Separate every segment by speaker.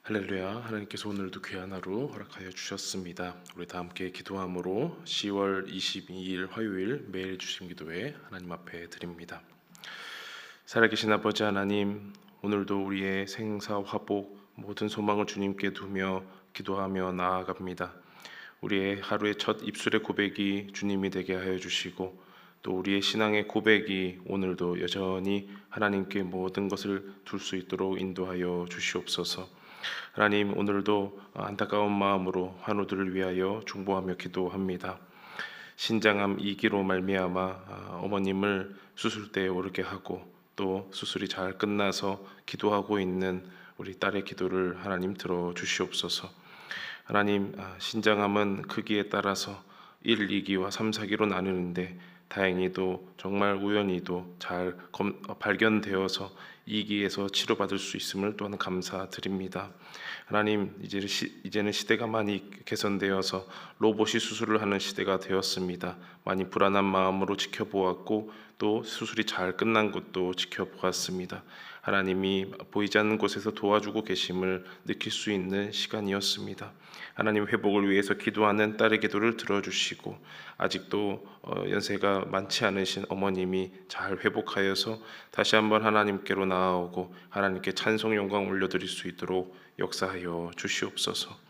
Speaker 1: 할렐루야. 하나님께서 오늘도 귀한 하루 허락하여 주셨습니다. 우리 다 함께 기도함으로 10월 22일 화요일 매일 주신 기도회 하나님 앞에 드립니다. 살아계신 아버지 하나님, 오늘도 우리의 생사 화복 모든 소망을 주님께 두며 기도하며 나아갑니다. 우리의 하루의 첫 입술의 고백이 주님이 되게 하여 주시고, 또 우리의 신앙의 고백이 오늘도 여전히 하나님께 모든 것을 둘 수 있도록 인도하여 주시옵소서. 하나님, 오늘도 안타까운 마음으로 환우들을 위하여 중보하며 기도합니다. 신장암 2기로 말미암아 어머님을 수술대에 오르게 하고 또 수술이 잘 끝나서 기도하고 있는 우리 딸의 기도를 하나님 들어 주시옵소서. 하나님, 신장암은 크기에 따라서 1, 2기와 3, 4기로 나누는데 다행히도 정말 우연히도 잘 발견되어서 2기에서 치료받을 수 있음을 또한 감사드립니다. 하나님, 이제는 시대가 많이 개선되어서 로봇이 수술을 하는 시대가 되었습니다. 많이 불안한 마음으로 지켜보았고 또 수술이 잘 끝난 것도 지켜보았습니다. 하나님이 보이지 않는 곳에서 도와주고 계심을 느낄 수 있는 시간이었습니다. 하나님, 회복을 위해서 기도하는 딸의 기도를 들어주시고 아직도 연세가 많지 않으신 어머님이 잘 회복하여서 다시 한번 하나님께로 나아오고 하나님께 찬송 영광 올려드릴 수 있도록 역사하여 주시옵소서.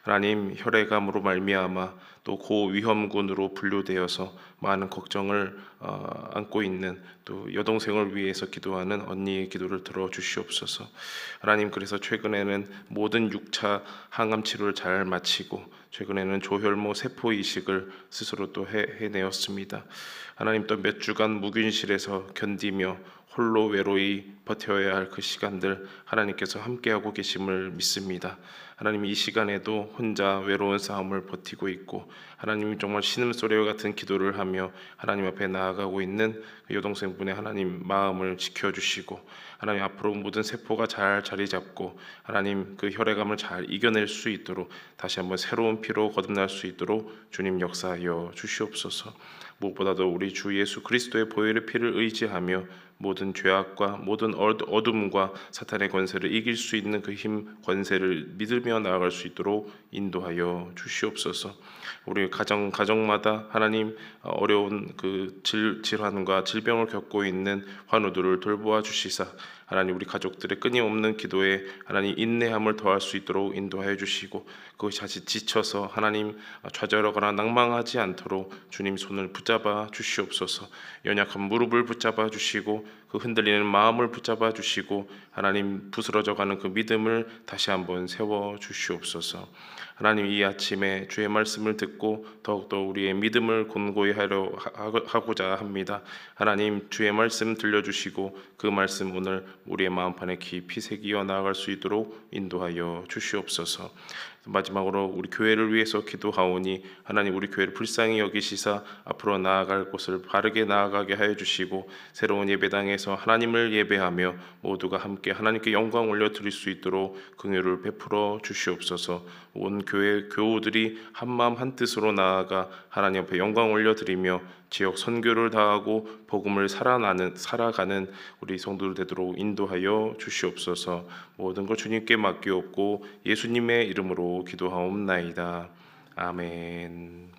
Speaker 1: 하나님, 혈액암으로 말미암아 또 고위험군으로 분류되어서 많은 걱정을 안고 있는 또 여동생을 위해서 기도하는 언니의 기도를 들어 주시옵소서. 하나님, 그래서 최근에는 모든 6차 항암 치료를 잘 마치고 최근에는 조혈모 세포 이식을 스스로 또 해내었습니다. 하나님, 또 몇 주간 무균실에서 견디며 홀로 외로이 버텨야 할 그 시간들 하나님께서 함께하고 계심을 믿습니다. 하나님, 이 시간에도 혼자 외로운 싸움을 버티고 있고 하나님이 정말 신음소리와 같은 기도를 하며 하나님 앞에 나아가고 있는 그 여동생분의 하나님 마음을 지켜주시고 하나님, 앞으로 모든 세포가 잘 자리 잡고 하나님 그 혈액암을 잘 이겨낼 수 있도록 다시 한번 새로운 피로 거듭날 수 있도록 주님 역사하여 주시옵소서. 무엇보다도 우리 주 예수 그리스도의 보혈의 피를 의지하며 모든 죄악과 모든 어둠과 사탄의 권세를 이길 수 있는 그 힘 권세를 믿으며 나아갈 수 있도록 인도하여 주시옵소서. 우리 가정마다 하나님 어려운 그 질환과 질병을 겪고 있는 환우들을 돌보아 주시사 하나님, 우리 가족들의 끊임없는 기도에 하나님 인내함을 더할 수 있도록 인도하여 주시고 그것이 자칫 지쳐서 하나님 좌절하거나 낭망하지 않도록 주님 손을 붙잡아 주시옵소서. 연약한 무릎을 붙잡아 주시고 그 흔들리는 마음을 붙잡아 주시고 하나님, 부스러져가는 그 믿음을 다시 한번 세워 주시옵소서. 하나님, 이 아침에 주의 말씀을 듣고 더욱더 우리의 믿음을 곤고히 하고자 합니다. 하나님, 주의 말씀 들려주시고 그 말씀 오늘 우리의 마음판에 깊이 새기어 나아갈 수 있도록 인도하여 주시옵소서. 마지막으로 우리 교회를 위해서 기도하오니 하나님, 우리 교회를 불쌍히 여기시사 앞으로 나아갈 곳을 바르게 나아가게 하여 주시고 새로운 예배당에서 하나님을 예배하며 모두가 함께 하나님께 영광 올려드릴 수 있도록 긍휼을 베풀어 주시옵소서. 온 교회 교우들이 한마음 한뜻으로 나아가 하나님 앞에 영광 올려드리며 지역 선교를 다하고 복음을 살아가는 우리 성도들 되도록 인도하여 주시옵소서. 모든 것 주님께 맡기옵고 예수님의 이름으로 기도하옵나이다. 아멘.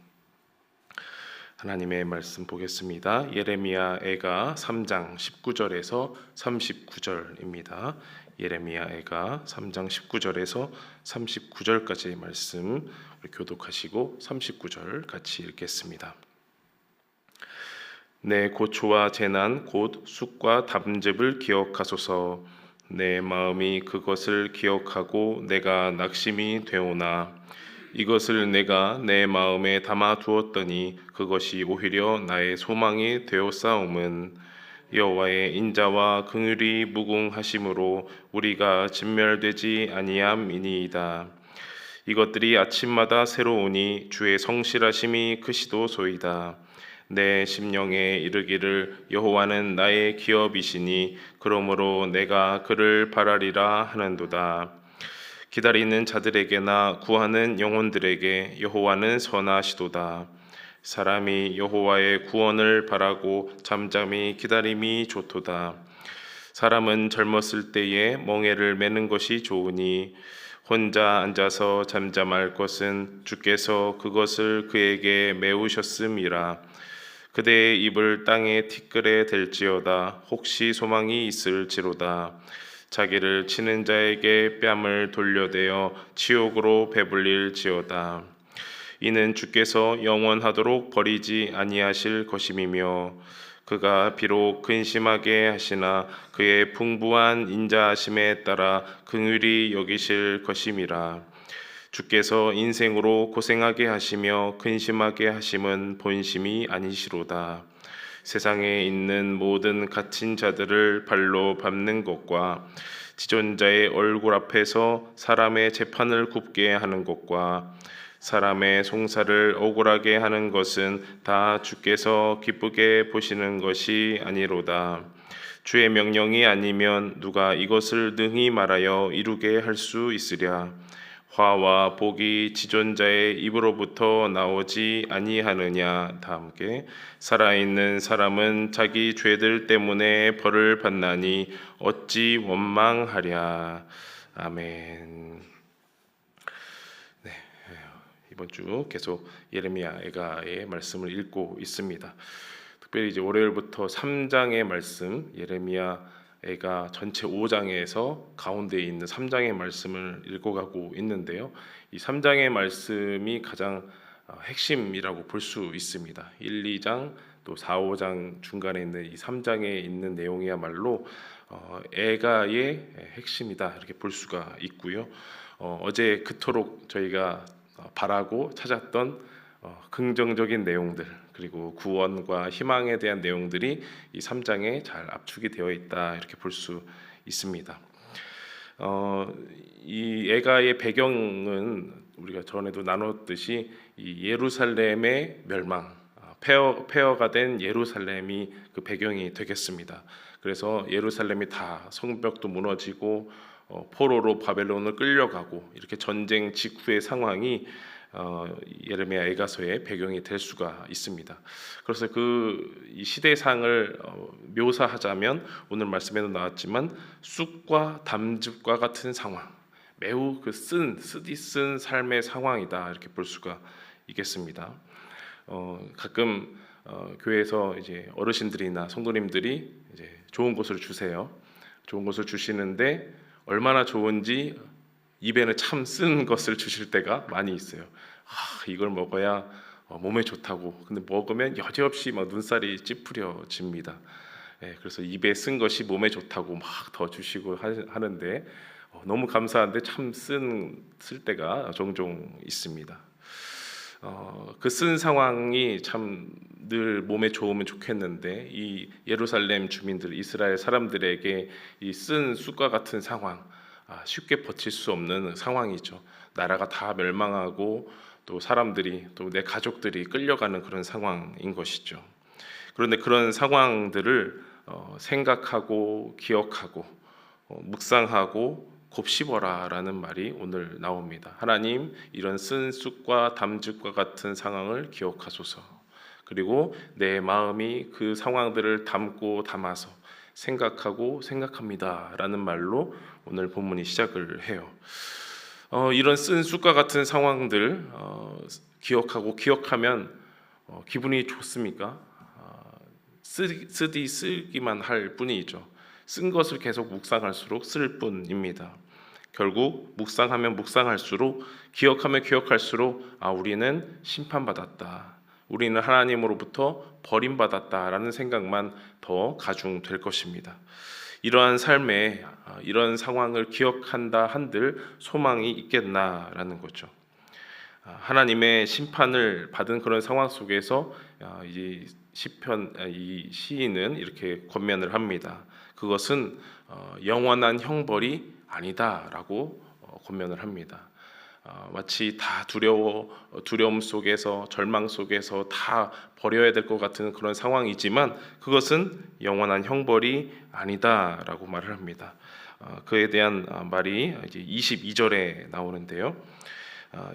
Speaker 1: 하나님의 말씀 보겠습니다. 예레미야 애가 3장 19절에서 39절입니다. 예레미야 애가 3장 19절에서 39절까지의 말씀 우리 교독하시고 39절 같이 읽겠습니다. 내 고초와 재난 곧 쑥과 담즙을 기억하소서. 내 마음이 그것을 기억하고 내가 낙심이 되오나 이것을 내가 내 마음에 담아 두었더니 그것이 오히려 나의 소망이 되었사옴은 여호와의 인자와 긍휼이 무궁하심으로 우리가 진멸되지 아니함이니이다. 이것들이 아침마다 새로우니 주의 성실하심이 크시도소이다. 내 심령에 이르기를 여호와는 나의 기업이시니 그러므로 내가 그를 바라리라 하는도다. 기다리는 자들에게나 구하는 영혼들에게 여호와는 선하시도다. 사람이 여호와의 구원을 바라고 잠잠히 기다림이 좋도다. 사람은 젊었을 때에 멍에를 매는 것이 좋으니 혼자 앉아서 잠잠할 것은 주께서 그것을 그에게 메우셨음이라. 그대의 입을 땅에 티끌에 댈지어다. 혹시 소망이 있을지로다. 자기를 치는 자에게 뺨을 돌려대어 치욕으로 배불릴지어다. 이는 주께서 영원하도록 버리지 아니하실 것임이며 그가 비록 근심하게 하시나 그의 풍부한 인자하심에 따라 긍휼히 여기실 것임이라. 주께서 인생으로 고생하게 하시며 근심하게 하심은 본심이 아니시로다. 세상에 있는 모든 갇힌 자들을 발로 밟는 것과 지존자의 얼굴 앞에서 사람의 재판을 굽게 하는 것과 사람의 송사를 억울하게 하는 것은 다 주께서 기쁘게 보시는 것이 아니로다. 주의 명령이 아니면 누가 이것을 능히 말하여 이루게 할 수 있으랴. 화와 복이 지존자의 입으로부터 나오지 아니하느냐. 다 함께. 살아있는 사람은 자기 죄들 때문에 벌을 받나니 어찌 원망하랴. 아멘. 네, 이번 주 계속 예레미야 애가의 말씀을 읽고 있습니다. 특별히 이제 월요일부터 3장의 말씀, 예레미야 애가 전체 5장에서 가운데 있는 3장의 말씀을 읽어가고 있는데요. 이 3장의 말씀이 가장 핵심이라고 볼 수 있습니다. 1, 2장 또 4, 5장 중간에 있는 이 3장에 있는 내용이야말로 애가의 핵심이다 이렇게 볼 수가 있고요. 어제 그토록 저희가 바라고 찾았던 긍정적인 내용들 그리고 구원과 희망에 대한 내용들이 이 3장에 잘 압축이 되어 있다 이렇게 볼 수 있습니다. 이 애가의 배경은 우리가 전에도 나눴듯이 이 예루살렘의 멸망, 폐허가 된 예루살렘이 그 배경이 되겠습니다. 그래서 예루살렘이 다 성벽도 무너지고 포로로 바벨론을 끌려가고 이렇게 전쟁 직후의 상황이 예레미야 애가서의 배경이 될 수가 있습니다. 그래서 이 시대상을 묘사하자면 오늘 말씀에도 나왔지만 쑥과 담즙과 같은 상황, 매우 쓰디쓴 삶의 상황이다 이렇게 볼 수가 있겠습니다. 가끔 교회에서 이제 어르신들이나 성도님들이 이제 좋은 것을 주세요. 좋은 것을 주시는데 얼마나 좋은지 입에는 참 쓴 것을 주실 때가 많이 있어요. 이걸 먹어야 몸에 좋다고. 근데 먹으면 여지없이 막 눈살이 찌푸려집니다. 그래서 입에 쓴 것이 몸에 좋다고 막 더 주시고 하는데 너무 감사한데 참 쓸 때가 종종 있습니다. 그 쓴 상황이 참 늘 몸에 좋으면 좋겠는데 이 예루살렘 주민들, 이스라엘 사람들에게 이 쓴 쑥과 같은 상황, 쉽게 버틸 수 없는 상황이죠. 나라가 다 멸망하고 또 사람들이 또 내 가족들이 끌려가는 그런 상황인 것이죠. 그런데 그런 상황들을 생각하고 기억하고 묵상하고 곱씹어라라는 말이 오늘 나옵니다. 하나님, 이런 쓴 쑥과 담즙과 같은 상황을 기억하소서. 그리고 내 마음이 그 상황들을 담고 담아서 생각하고 생각합니다라는 말로 오늘 본문이 시작을 해요. 이런 쓴 쑥과 같은 상황들 기억하고 기억하면 기분이 좋습니까? 쓰기만 할 뿐이죠. 쓴 것을 계속 묵상할수록 쓸 뿐입니다. 결국 묵상하면 묵상할수록 기억하면 기억할수록 우리는 심판받았다. 우리는 하나님으로부터 버림받았다라는 생각만 더 가중될 것입니다. 이러한 삶에 이런 상황을 기억한다 한들 소망이 있겠나라는 거죠. 하나님의 심판을 받은 그런 상황 속에서 이 시인은 이렇게 권면을 합니다. 그것은 영원한 형벌이 아니다라고 권면을 합니다. 마치 다 두려움 속에서 절망 속에서 다 버려야 될 것 같은 그런 상황이지만 그것은 영원한 형벌이 아니다라고 말을 합니다. 그에 대한 말이 이제 22절에 나오는데요.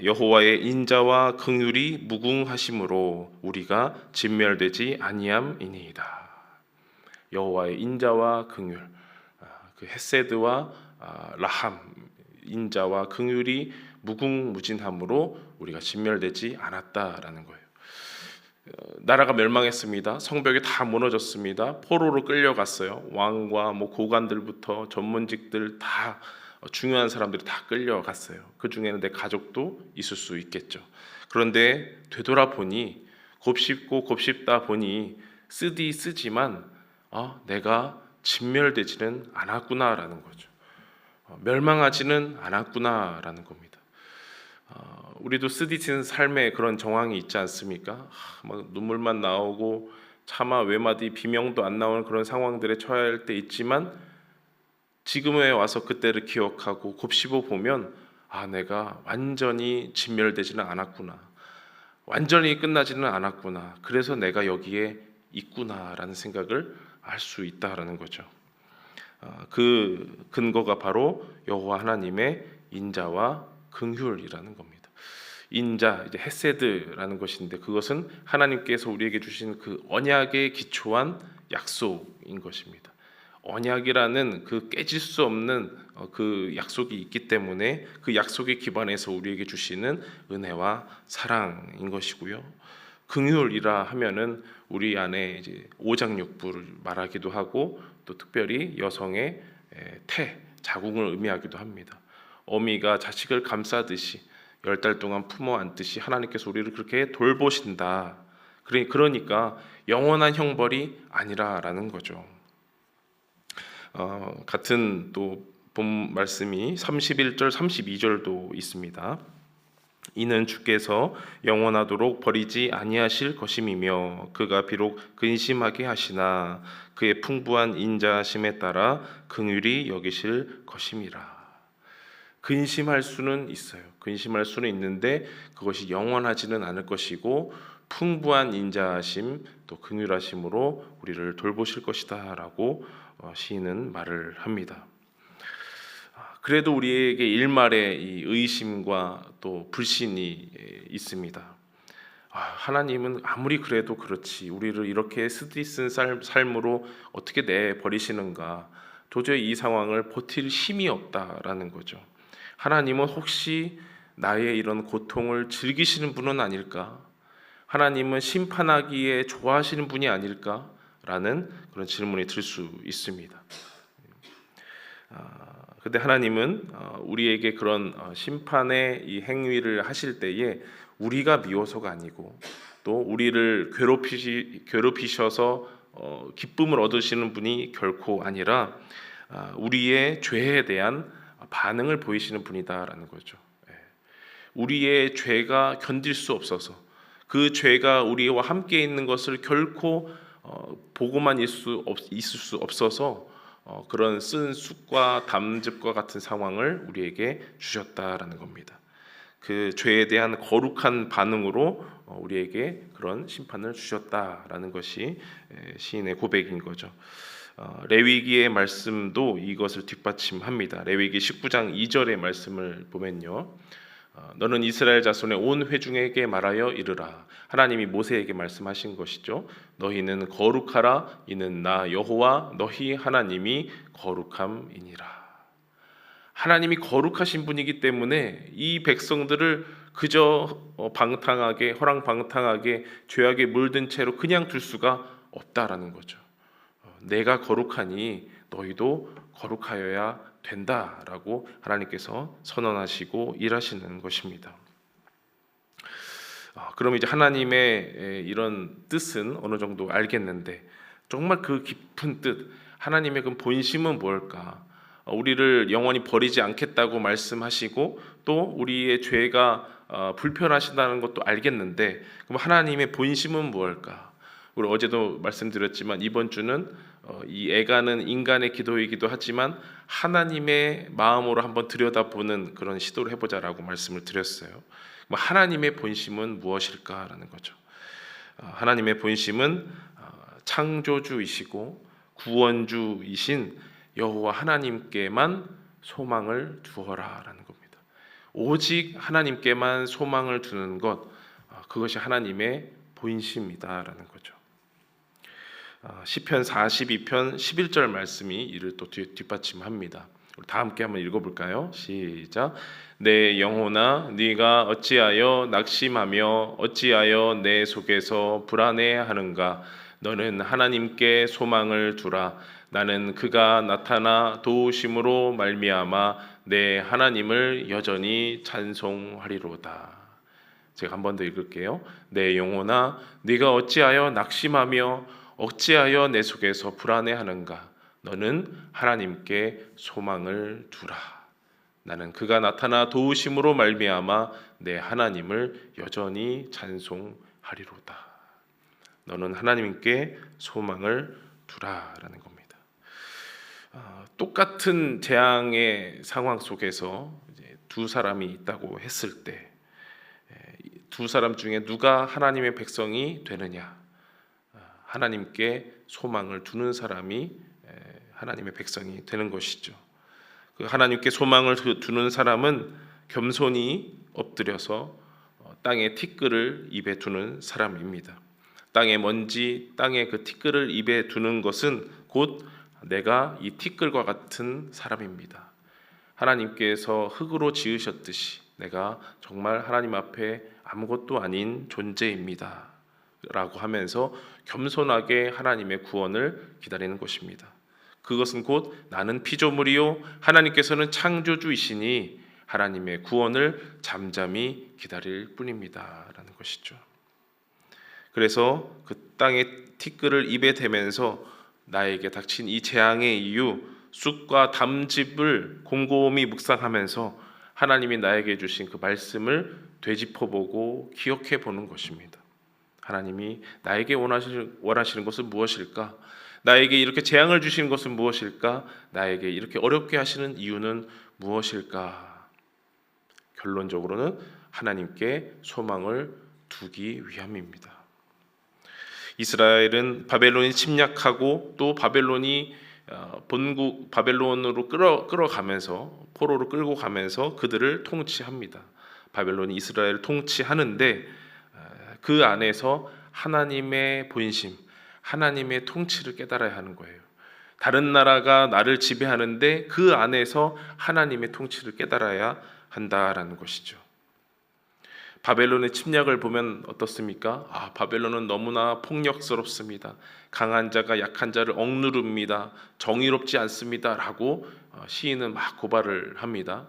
Speaker 1: 여호와의 인자와 긍휼이 무궁하심으로 우리가 진멸되지 아니함이니이다. 여호와의 인자와 긍휼, 그 헤세드와 라함, 인자와 긍휼이 무궁무진함으로 우리가 진멸되지 않았다라는 거예요. 나라가 멸망했습니다. 성벽이 다 무너졌습니다. 포로로 끌려갔어요. 왕과 고관들부터 전문직들 다 중요한 사람들이 다 끌려갔어요. 그 중에는 내 가족도 있을 수 있겠죠. 그런데 되돌아보니 곱씹고 곱씹다 보니 쓰지만 내가 진멸되지는 않았구나라는 거죠. 멸망하지는 않았구나라는 겁니다. 우리도 쓰디쓴 삶에 그런 정황이 있지 않습니까? 막 눈물만 나오고 차마 외마디 비명도 안 나오는 그런 상황들에 처해야 할 때 있지만 지금에 와서 그때를 기억하고 곱씹어 보면 내가 완전히 진멸되지는 않았구나, 완전히 끝나지는 않았구나, 그래서 내가 여기에 있구나라는 생각을 알 수 있다라는 거죠. 그 근거가 바로 여호와 하나님의 인자와 긍휼이라는 겁니다. 인자, 이제 헤세드라는 것인데 그것은 하나님께서 우리에게 주신 그 언약에 기초한 약속인 것입니다. 언약이라는 그 깨질 수 없는 그 약속이 있기 때문에 그 약속에 기반해서 우리에게 주시는 은혜와 사랑인 것이고요. 긍휼이라 하면은 우리 안에 이제 오장육부를 말하기도 하고 또 특별히 여성의 태, 자궁을 의미하기도 합니다. 어미가 자식을 감싸듯이 10달 동안 품어 안듯이 하나님께서 우리를 그렇게 돌보신다. 그러니까 영원한 형벌이 아니라라는 거죠. 같은 또 본 말씀이 31절 32절도 있습니다. 이는 주께서 영원하도록 버리지 아니하실 것임이며 그가 비록 근심하게 하시나 그의 풍부한 인자심에 따라 긍휼히 여기실 것임이라. 근심할 수는 있어요. 근심할 수는 있는데 그것이 영원하지는 않을 것이고 풍부한 인자하심 또 긍휼하심으로 우리를 돌보실 것이다라고 시인은 말을 합니다. 그래도 우리에게 일말에 이 의심과 또 불신이 있습니다. 하나님은 아무리 그래도 그렇지 우리를 이렇게 쓰디쓴 삶으로 어떻게 내버리시는가, 도저히 이 상황을 버틸 힘이 없다라는 거죠. 하나님은 혹시 나의 이런 고통을 즐기시는 분은 아닐까? 하나님은 심판하기에 좋아하시는 분이 아닐까라는 그런 질문이 들 수 있습니다. 근데 하나님은 우리에게 그런 심판의 이 행위를 하실 때에 우리가 미워서가 아니고 또 우리를 괴롭히셔서 기쁨을 얻으시는 분이 결코 아니라 우리의 죄에 대한 반응을 보이시는 분이다라는 거죠. 우리의 죄가 견딜 수 없어서 그 죄가 우리와 함께 있는 것을 결코 보고만 있을 수 없어서 그런 쓴 쑥과 담즙과 같은 상황을 우리에게 주셨다라는 겁니다. 그 죄에 대한 거룩한 반응으로 우리에게 그런 심판을 주셨다라는 것이 시인의 고백인 거죠. 레위기의 말씀도 이것을 뒷받침합니다. 레위기 19장 2절의 말씀을 보면요, 너는 이스라엘 자손의 온 회중에게 말하여 이르라. 하나님이 모세에게 말씀하신 것이죠. 너희는 거룩하라. 이는 나 여호와 너희 하나님이 거룩함이니라. 하나님이 거룩하신 분이기 때문에 이 백성들을 그저 방탕하게 허랑방탕하게 죄악에 물든 채로 그냥 둘 수가 없다라는 거죠. 내가 거룩하니 너희도 거룩하여야 된다라고 하나님께서 선언하시고 일하시는 것입니다. 그럼 이제 하나님의 이런 뜻은 어느 정도 알겠는데 정말 그 깊은 뜻, 하나님의 그 본심은 뭘까? 우리를 영원히 버리지 않겠다고 말씀하시고 또 우리의 죄가 불편하신다는 것도 알겠는데 그럼 하나님의 본심은 무엇일까? 우리 어제도 말씀드렸지만 이번 주는 이 애가는 인간의 기도이기도 하지만 하나님의 마음으로 한번 들여다보는 그런 시도를 해보자라고 말씀을 드렸어요. 하나님의 본심은 무엇일까라는 거죠. 하나님의 본심은 창조주이시고 구원주이신 여호와 하나님께만 소망을 두어라라는 겁니다. 오직 하나님께만 소망을 두는 것, 그것이 하나님의 본심이다라는 거죠. 시편 42편 11절 말씀이 이를 또 뒷받침합니다. 우리 다 함께 한번 읽어볼까요? 시작. 내 영혼아, 네가 어찌하여 낙심하며 어찌하여 내 속에서 불안해하는가? 너는 하나님께 소망을 두라. 나는 그가 나타나 도우심으로 말미암아 내 하나님을 여전히 찬송하리로다. 제가 한 번 더 읽을게요. 내 영혼아, 네가 어찌하여 낙심하며 어찌하여 내 속에서 불안해하는가? 너는 하나님께 소망을 두라. 나는 그가 나타나 도우심으로 말미암아 내 하나님을 여전히 찬송하리로다. 너는 하나님께 소망을 두라라는 겁니다. 똑같은 재앙의 상황 속에서 이제 두 사람이 있다고 했을 때 두 사람 중에 누가 하나님의 백성이 되느냐? 하나님께 소망을 두는 사람이 하나님의 백성이 되는 것이죠. 그 하나님께 소망을 두는 사람은 겸손히 엎드려서 땅에 티끌을 입에 두는 사람입니다. 땅의 먼지, 땅의 그 티끌을 입에 두는 것은 곧 내가 이 티끌과 같은 사람입니다. 하나님께서 흙으로 지으셨듯이 내가 정말 하나님 앞에 아무것도 아닌 존재입니다 라고 하면서 겸손하게 하나님의 구원을 기다리는 것입니다. 그것은 곧 나는 피조물이요 하나님께서는 창조주이시니 하나님의 구원을 잠잠히 기다릴 뿐입니다 라는 것이죠. 그래서 그 땅의 티끌을 입에 대면서 나에게 닥친 이 재앙의 이유, 쑥과 담즙을 곰곰이 묵상하면서 하나님이 나에게 주신 그 말씀을 되짚어보고 기억해보는 것입니다. 하나님이 나에게 원하시는 것은 무엇일까? 나에게 이렇게 재앙을 주시는 것은 무엇일까? 나에게 이렇게 어렵게 하시는 이유는 무엇일까? 결론적으로는 하나님께 소망을 두기 위함입니다. 이스라엘은 바벨론이 침략하고 또 바벨론이 본국 바벨론으로 끌어가면서 포로로 끌고 가면서 그들을 통치합니다. 바벨론이 이스라엘을 통치하는데 그 안에서 하나님의 본심, 하나님의 통치를 깨달아야 하는 거예요. 다른 나라가 나를 지배하는데 그 안에서 하나님의 통치를 깨달아야 한다라는 것이죠. 바벨론의 침략을 보면 어떻습니까? 바벨론은 너무나 폭력스럽습니다. 강한 자가 약한 자를 억누릅니다. 정의롭지 않습니다 라고 시인은 막 고발을 합니다.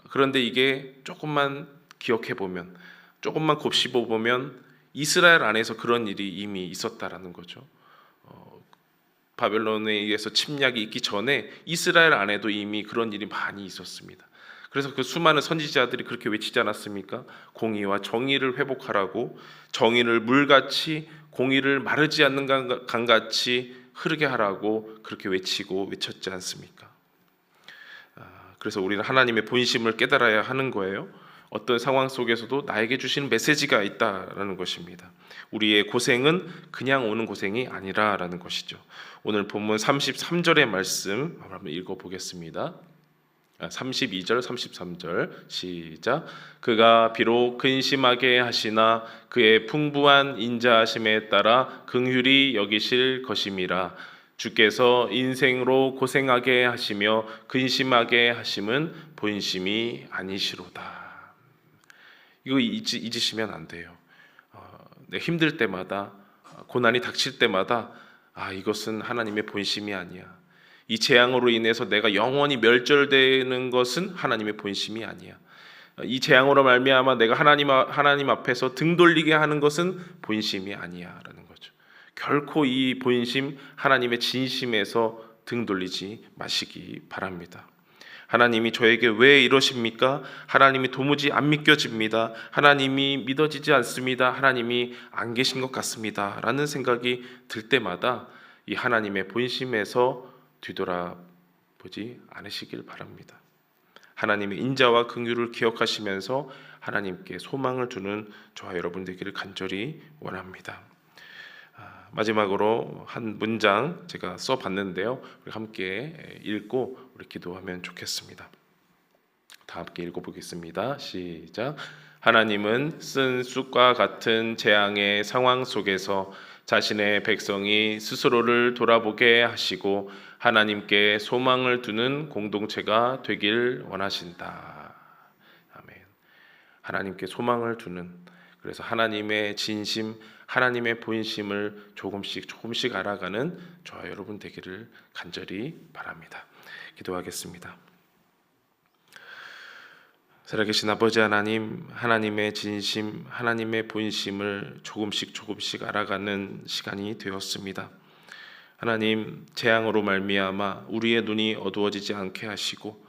Speaker 1: 그런데 이게 조금만 기억해보면, 조금만 곱씹어보면 이스라엘 안에서 그런 일이 이미 있었다라는 거죠. 바벨론에 의해서 침략이 있기 전에 이스라엘 안에도 이미 그런 일이 많이 있었습니다. 그래서 그 수많은 선지자들이 그렇게 외치지 않았습니까? 공의와 정의를 회복하라고, 정의를 물같이, 공의를 마르지 않는 강같이 흐르게 하라고 그렇게 외쳤지 않습니까? 그래서 우리는 하나님의 본심을 깨달아야 하는 거예요. 어떤 상황 속에서도 나에게 주시는 메시지가 있다라는 것입니다. 우리의 고생은 그냥 오는 고생이 아니라라는 것이죠. 오늘 본문 33절의 말씀 한번 읽어보겠습니다. 32절 33절 시작. 그가 비록 근심하게 하시나 그의 풍부한 인자하심에 따라 긍휼히 여기실 것임이라. 주께서 인생으로 고생하게 하시며 근심하게 하심은 본심이 아니시로다. 이거 잊으시면 안 돼요. 힘들 때마다, 고난이 닥칠 때마다 이것은 하나님의 본심이 아니야. 이 재앙으로 인해서 내가 영원히 멸절되는 것은 하나님의 본심이 아니야. 이 재앙으로 말미암아 내가 하나님 앞에서 등 돌리게 하는 것은 본심이 아니야라는 거죠. 결코 이 본심, 하나님의 진심에서 등 돌리지 마시기 바랍니다. 하나님이 저에게 왜 이러십니까? 하나님이 도무지 안 믿겨집니다. 하나님이 믿어지지 않습니다. 하나님이 안 계신 것 같습니다 라는 생각이 들 때마다 이 하나님의 본심에서 뒤돌아보지 않으시길 바랍니다. 하나님의 인자와 긍휼을 기억하시면서 하나님께 소망을 두는 저와 여러분 되기를 간절히 원합니다. 마지막으로 한 문장 제가 써봤는데요. 우리 함께 읽고 우리 기도하면 좋겠습니다. 다 함께 읽어보겠습니다. 시작. 하나님은 쓴 쑥과 같은 재앙의 상황 속에서 자신의 백성이 스스로를 돌아보게 하시고 하나님께 소망을 두는 공동체가 되길 원하신다. 아멘. 하나님께 소망을 두는, 그래서 하나님의 진심, 하나님의 본심을 조금씩 알아가는 저와 여러분 되기를 간절히 바랍니다. 기도하겠습니다. 살아계신 아버지 하나님, 하나님의 진심, 하나님의 본심을 조금씩 알아가는 시간이 되었습니다. 하나님, 재앙으로 말미암아 우리의 눈이 어두워지지 않게 하시고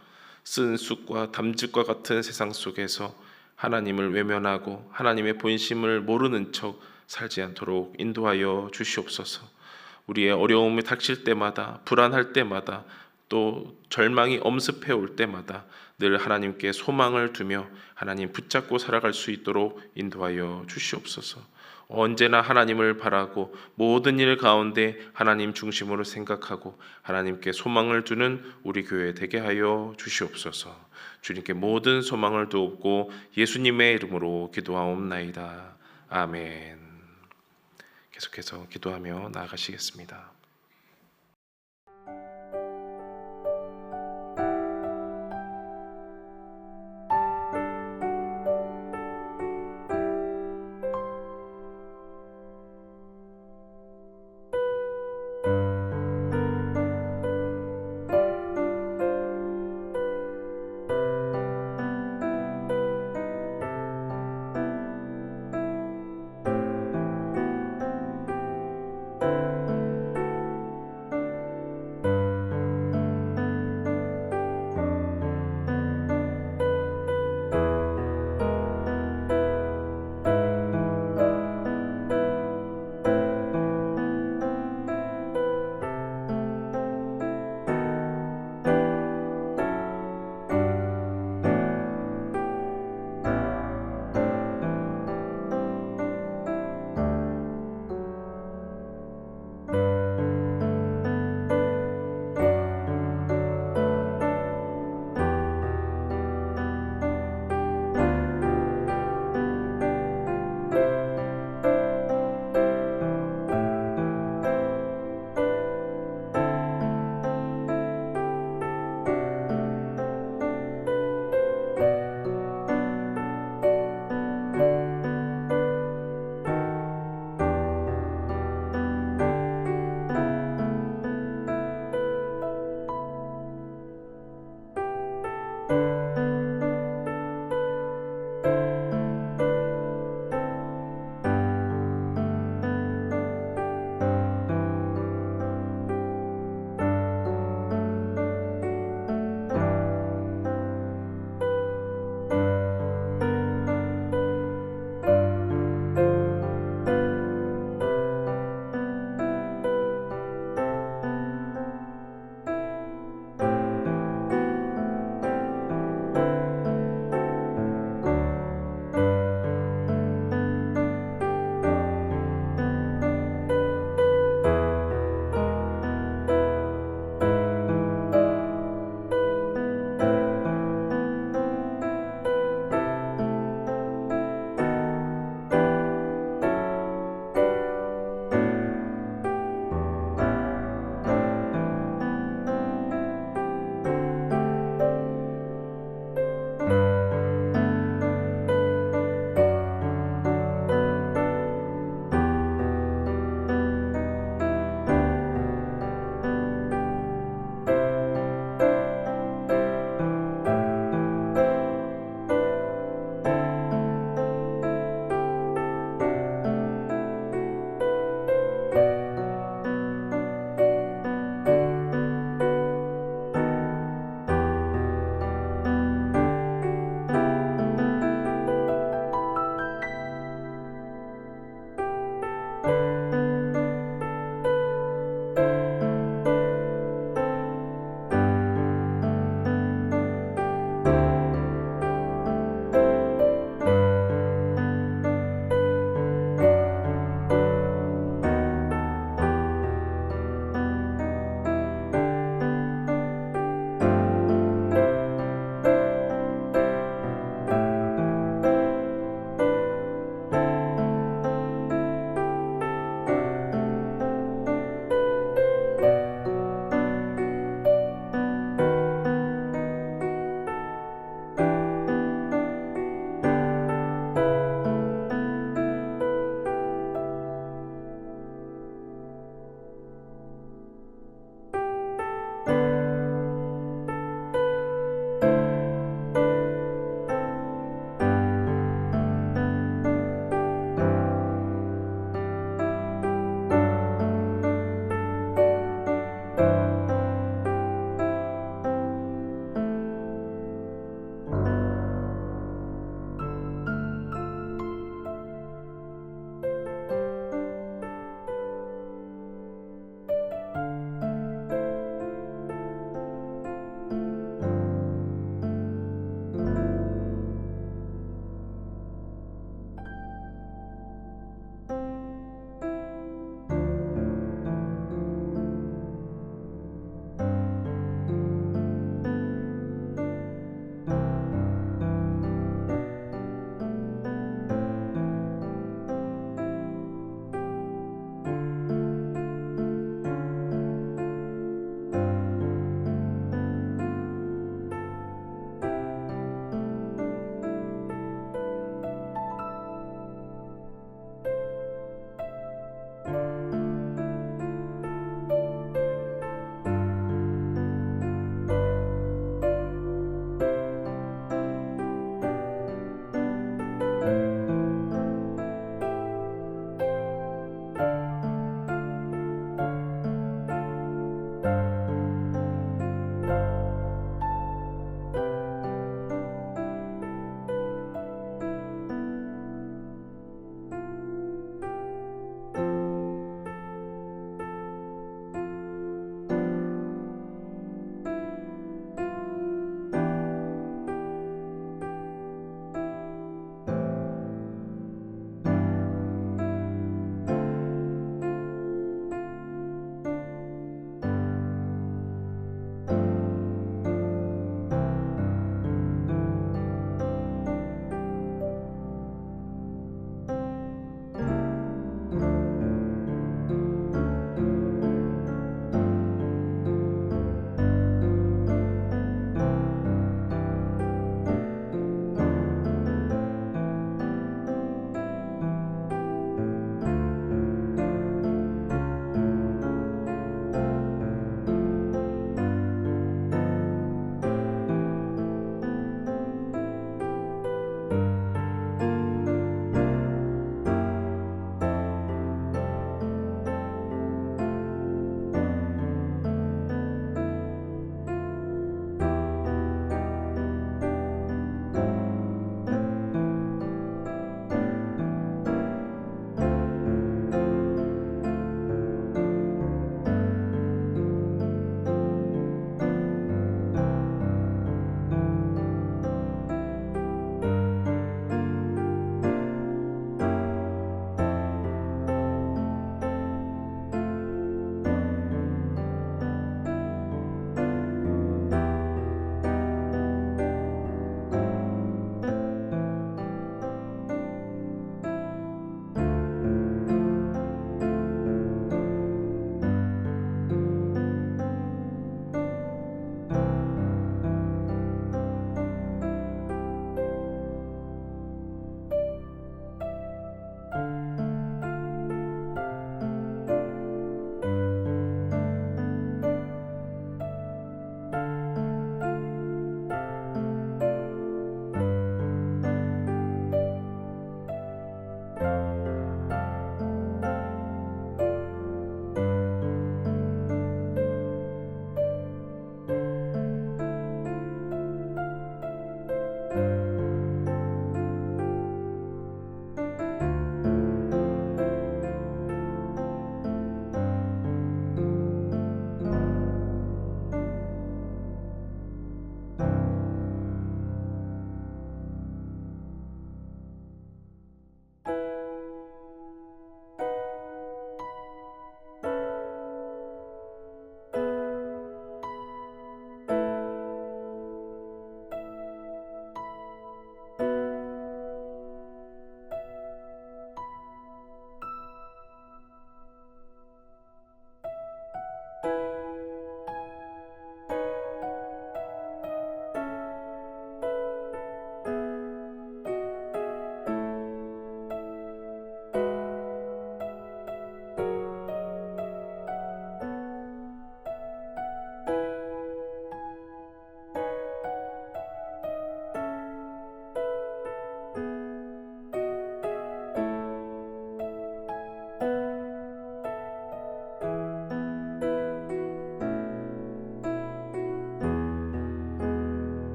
Speaker 1: 쓴 쑥과 담즙과 같은 세상 속에서 하나님을 외면하고 하나님의 본심을 모르는 척 살지 않도록 인도하여 주시옵소서. 우리의 어려움이 닥칠 때마다, 불안할 때마다, 또 절망이 엄습해 올 때마다 늘 하나님께 소망을 두며 하나님 붙잡고 살아갈 수 있도록 인도하여 주시옵소서. 언제나 하나님을 바라고 모든 일 가운데 하나님 중심으로 생각하고 하나님께 소망을 두는 우리 교회 되게 하여 주시옵소서. 주님께 모든 소망을 두옵고 예수님의 이름으로 기도하옵나이다. 아멘. 계속해서 기도하며 나아가시겠습니다.